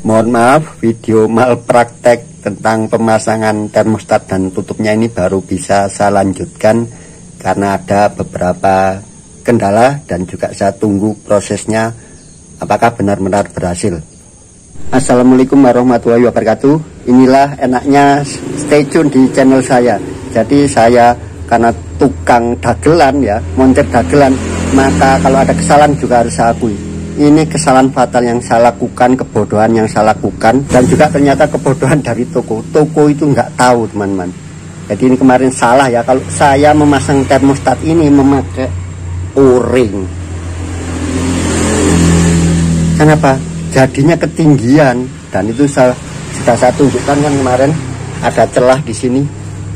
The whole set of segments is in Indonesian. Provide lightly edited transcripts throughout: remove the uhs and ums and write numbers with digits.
Mohon maaf, video malpraktek tentang pemasangan termostat dan tutupnya ini baru bisa saya lanjutkan karena ada beberapa kendala dan juga saya tunggu prosesnya apakah benar-benar berhasil. Assalamualaikum warahmatullahi wabarakatuh. Inilah enaknya stay tune di channel saya. Jadi saya karena tukang dagelan ya, montir dagelan, maka kalau ada kesalahan juga harus saya akui. Ini kesalahan fatal yang saya lakukan, kebodohan yang saya lakukan, dan juga ternyata kebodohan dari toko. Toko itu nggak tahu, teman-teman. Jadi ini kemarin salah ya, kalau saya memasang termostat ini memakai o-ring. Kenapa? Jadinya ketinggian, dan itu sudah saya tunjukkan kan kemarin, ada celah di sini.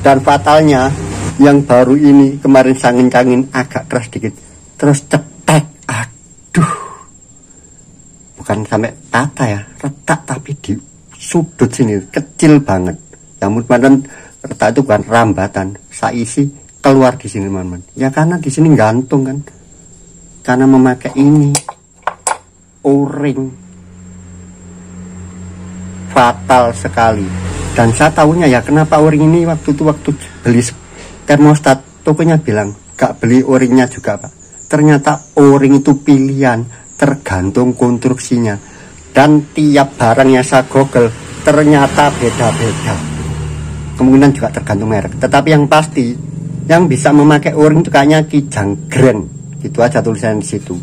Dan fatalnya, yang baru ini kemarin saya ngencangin agak keras dikit, terus cetek, aduh. Bukan sampai tata ya, retak tapi di sudut sini kecil banget. Yang kemudian retak itu bukan rambatan, saya isi keluar di sini, teman-teman. Ya karena di sini gantung kan, karena memakai ini o-ring, fatal sekali. Dan saya tahunya ya kenapa o-ring ini waktu beli termostat, tokonya bilang gak beli o-ringnya juga, Pak. Ternyata o-ring itu pilihan, tergantung konstruksinya, dan tiap barang yang saya google ternyata beda-beda. Kemungkinan juga tergantung merek, tetapi yang pasti yang bisa memakai o-ring itu kayaknya Kijang Grand, gitu aja tulisan di situ.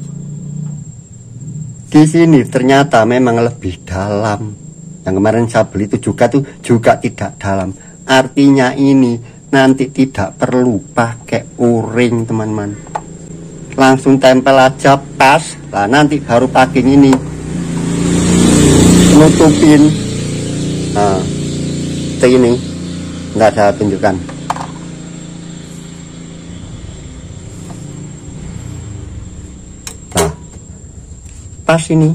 Di sini ternyata memang lebih dalam. Yang kemarin saya beli itu juga tidak dalam. Artinya ini nanti tidak perlu pakai o-ring, teman-teman. Langsung tempel aja pas. Nah nanti baru pakai ini nutupin. Nah ini nggak saya tunjukkan. Nah pas ini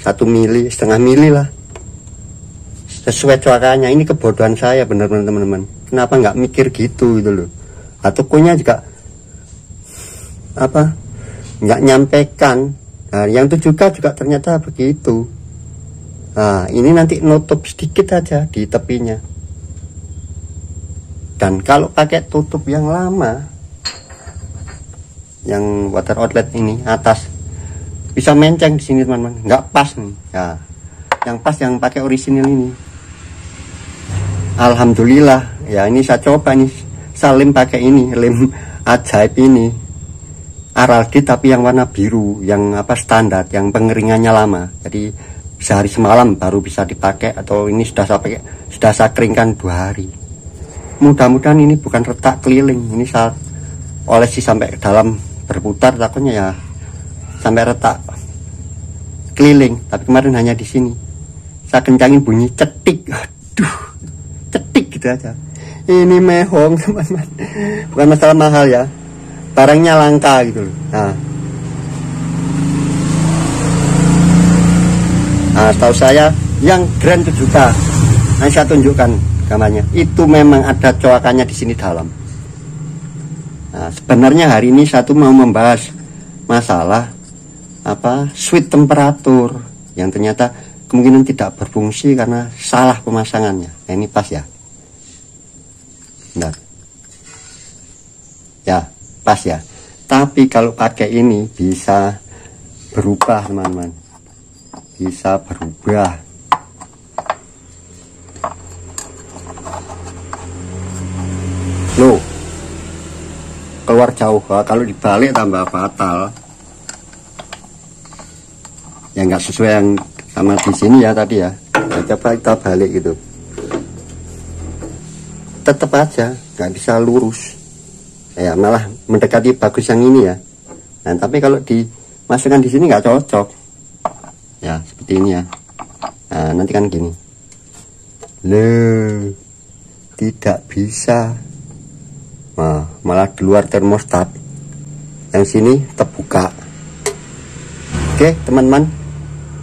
1 mili, setengah mili lah, sesuai cuakanya. Ini kebodohan saya bener-bener, teman-teman. Kenapa nggak mikir gitu gitu loh. Atau tokonya juga nggak nyampaikan. Nah yang itu juga ternyata begitu. Nah ini nanti nutup sedikit aja di tepinya. Dan kalau pakai tutup yang lama, yang water outlet ini atas, bisa menceng di sini, teman-teman. Nggak pas nih ya. Yang pas yang pakai orisinil ini. Alhamdulillah ya, ini saya coba nih, saya lem pakai ini, lem ajaib ini, Araldi tapi yang warna biru, yang standar, yang pengeringannya lama. Jadi sehari semalam baru bisa dipakai, atau ini sudah saya keringkan 2 hari. Mudah-mudahan ini bukan retak keliling. Ini saya olesi sampai dalam berputar, takutnya ya sampai retak keliling. Tapi kemarin hanya di sini. Saya kencangin bunyi cetik, aduh, cetik gitu aja. Ini mehong, teman-teman. Bukan masalah mahal ya, barangnya langka gitu loh. Nah, setahu saya yang Grand 7 juta. Nah, saya tunjukkan gambarnya. Itu memang ada coakannya di sini dalam. Nah, sebenarnya hari ini satu mau membahas masalah switch temperatur yang ternyata kemungkinan tidak berfungsi karena salah pemasangannya. Nah, ini pas ya. Bentar. Ya. Pas ya, tapi kalau pakai ini bisa berubah, teman-teman, bisa berubah. Loh, keluar jauh. Kalau dibalik tambah fatal ya, nggak sesuai yang sama di sini ya tadi ya. Nah, coba kita balik gitu, tetap aja nggak bisa lurus ya, malah mendekati bagus yang ini ya. Nah tapi kalau dimasukkan di sini nggak cocok ya, seperti ini ya. Nah nanti kan gini, loh, tidak bisa. Nah, malah di luar termostat, yang sini terbuka. Oke teman-teman,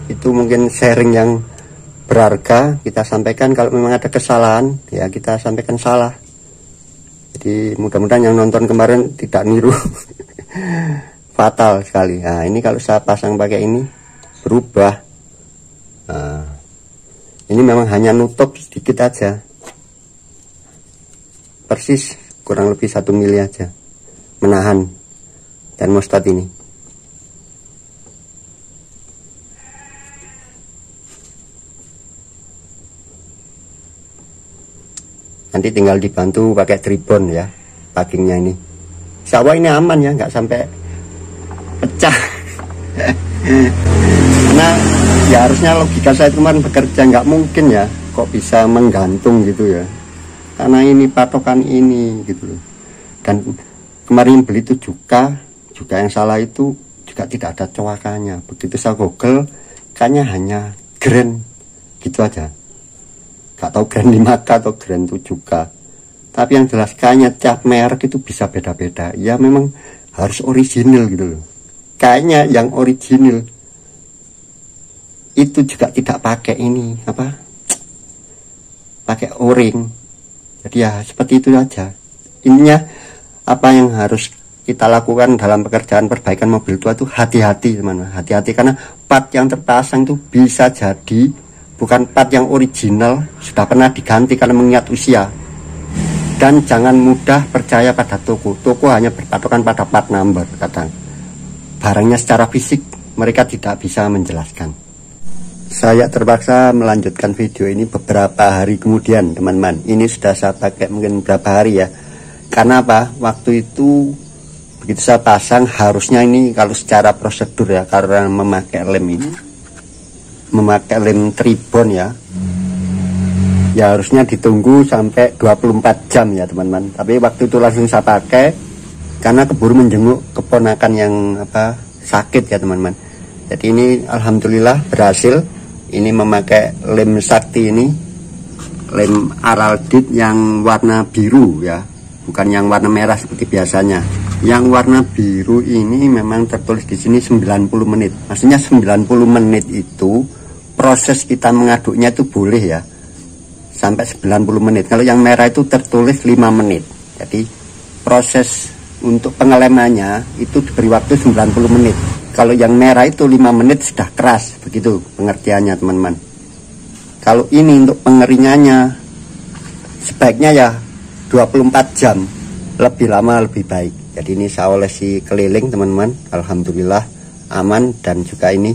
itu mungkin sharing yang berharga kita sampaikan. Kalau memang ada kesalahan ya kita sampaikan salah. Jadi mudah-mudahan yang nonton kemarin tidak niru. Fatal sekali. Nah ini kalau saya pasang pakai ini berubah. Nah, Ini memang hanya nutup sedikit aja, persis kurang lebih 1 mili aja menahan termostat ini. Nanti tinggal dibantu pakai tribon ya, packingnya ini. Insya Allah ini aman ya, nggak sampai pecah. Karena ya harusnya logika saya kemarin bekerja, nggak mungkin ya kok bisa menggantung gitu ya. Karena ini patokan ini gitu loh. Dan kemarin beli itu juga yang salah itu juga tidak ada coakannya. Begitu saya google, kayaknya hanya grand gitu aja. Gak tahu grand 5K atau grand 7K. Tapi yang jelas kayaknya tiap merek itu bisa beda-beda. Ya memang harus original gitu loh. Kayaknya yang original itu juga tidak pakai ini apa? Pakai o-ring. Jadi ya seperti itu aja. Intinya apa yang harus kita lakukan dalam pekerjaan perbaikan mobil tua itu hati-hati teman-teman. Hati-hati karena part yang terpasang itu bisa jadi bukan part yang original, sudah pernah diganti karena mengingat usia. Dan jangan mudah percaya pada toko. Toko hanya berpatokan pada part number kadang. Barangnya secara fisik mereka tidak bisa menjelaskan. Saya terpaksa melanjutkan video ini beberapa hari kemudian teman-teman. Ini sudah saya pakai mungkin beberapa hari ya. Karena apa? Waktu itu begitu saya pasang, harusnya ini kalau secara prosedur ya, karena memakai lem ini, memakai lem tribon ya, ya harusnya ditunggu sampai 24 jam ya teman-teman. Tapi waktu itu langsung saya pakai karena keburu menjenguk keponakan yang apa sakit ya teman-teman. Jadi ini alhamdulillah berhasil. Ini memakai lem sakti ini, lem Araldit yang warna biru ya, bukan yang warna merah seperti biasanya. Yang warna biru ini memang tertulis di sini 90 menit. Maksudnya 90 menit itu proses kita mengaduknya itu boleh ya sampai 90 menit. Kalau yang merah itu tertulis 5 menit. Jadi proses untuk pengelemannya itu diberi waktu 90 menit. Kalau yang merah itu 5 menit sudah keras, begitu pengertiannya teman-teman. Kalau ini untuk pengeringannya sebaiknya ya 24 jam, lebih lama lebih baik. Jadi ini saya olesi keliling teman-teman, alhamdulillah aman. Dan juga ini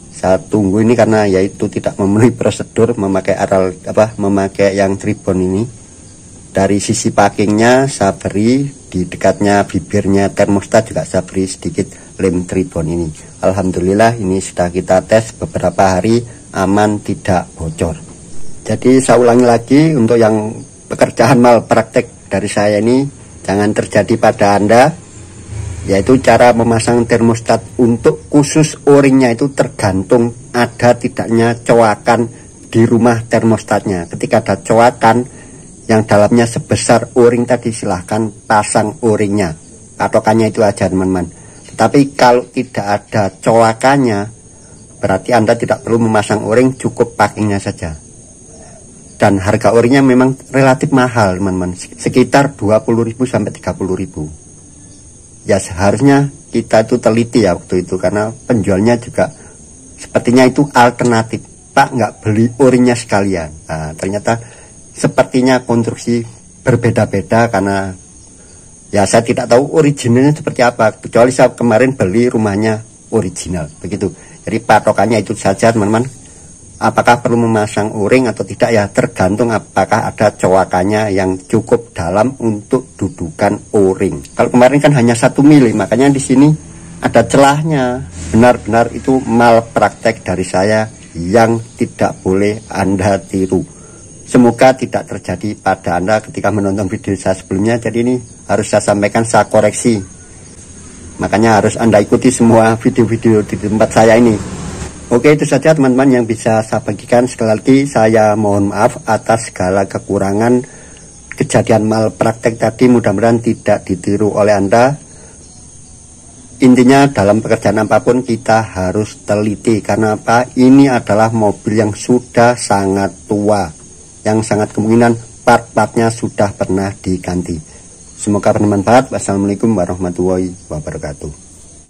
saya tunggu ini karena yaitu tidak memenuhi prosedur memakai memakai yang tribon ini. Dari sisi packingnya saya beri di dekatnya bibirnya termostat juga saya beri sedikit lem tribon ini. Alhamdulillah ini sudah kita tes beberapa hari, aman, tidak bocor. Jadi saya ulangi lagi untuk yang pekerjaan malpraktek dari saya ini jangan terjadi pada Anda, yaitu cara memasang termostat untuk khusus o-ringnya itu tergantung ada tidaknya coakan di rumah termostatnya. Ketika ada coakan yang dalamnya sebesar o-ring tadi, silahkan pasang o-ringnya, patokannya itu aja teman-teman. Tetapi kalau tidak ada coakannya, berarti Anda tidak perlu memasang o-ring, cukup packingnya saja. Dan harga o-ringnya memang relatif mahal teman-teman, sekitar 20.000 sampai 30.000. Ya seharusnya kita itu teliti ya waktu itu, karena penjualnya juga sepertinya itu alternatif. Pak nggak beli o-ringnya sekalian. Nah, ternyata sepertinya konstruksi berbeda-beda karena ya saya tidak tahu originalnya seperti apa, kecuali saya kemarin beli rumahnya original begitu. Jadi patokannya itu saja teman-teman. Apakah perlu memasang o-ring atau tidak ya tergantung apakah ada coakannya yang cukup dalam untuk dudukan o-ring. Kalau kemarin kan hanya 1 mili, makanya di sini ada celahnya. Benar-benar itu malpraktek dari saya yang tidak boleh Anda tiru. Semoga tidak terjadi pada Anda ketika menonton video saya sebelumnya. Jadi ini harus saya sampaikan, saya koreksi. Makanya harus Anda ikuti semua video-video di tempat saya ini. Oke, itu saja teman-teman yang bisa saya bagikan. Sekali lagi saya mohon maaf atas segala kekurangan kejadian malpraktek tadi. Mudah-mudahan tidak ditiru oleh Anda. Intinya dalam pekerjaan apapun kita harus teliti. Karena apa? Ini adalah mobil yang sudah sangat tua, yang sangat kemungkinan part-partnya sudah pernah diganti. Semoga bermanfaat. Wassalamualaikum warahmatullahi wabarakatuh.